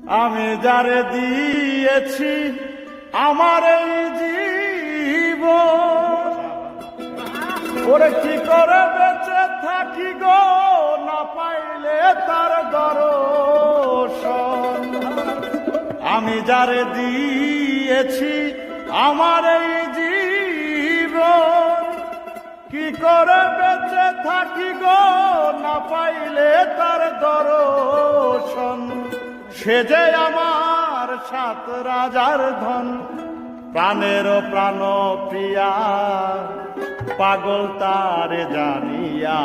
আমি যারে দিয়েছি আমার এই জীবন, ওরে কি করে বেঁচে থাকি গো না পাইলে তার দর্শন। আমি যারে দিয়েছি আমার এই জীবন, কি করে বেঁচে থাকি গো না পাইলে তার দর্শন। সে যে আমার সাত রাজার ধন, প্রাণের প্রাণ প্রিয়া, পাগল তারে জানিয়া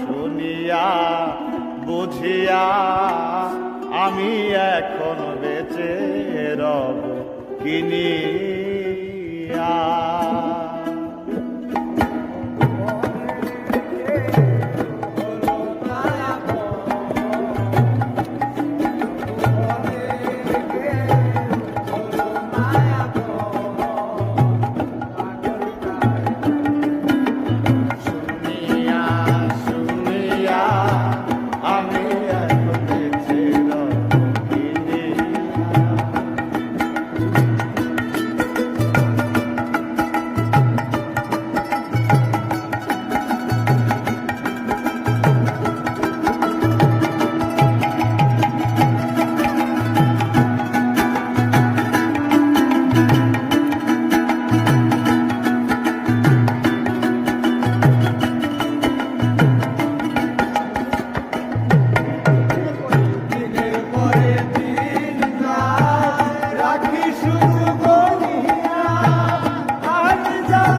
শুনিয়া বুঝিয়া আমি এখন বেঁচে রব কিনিয়া।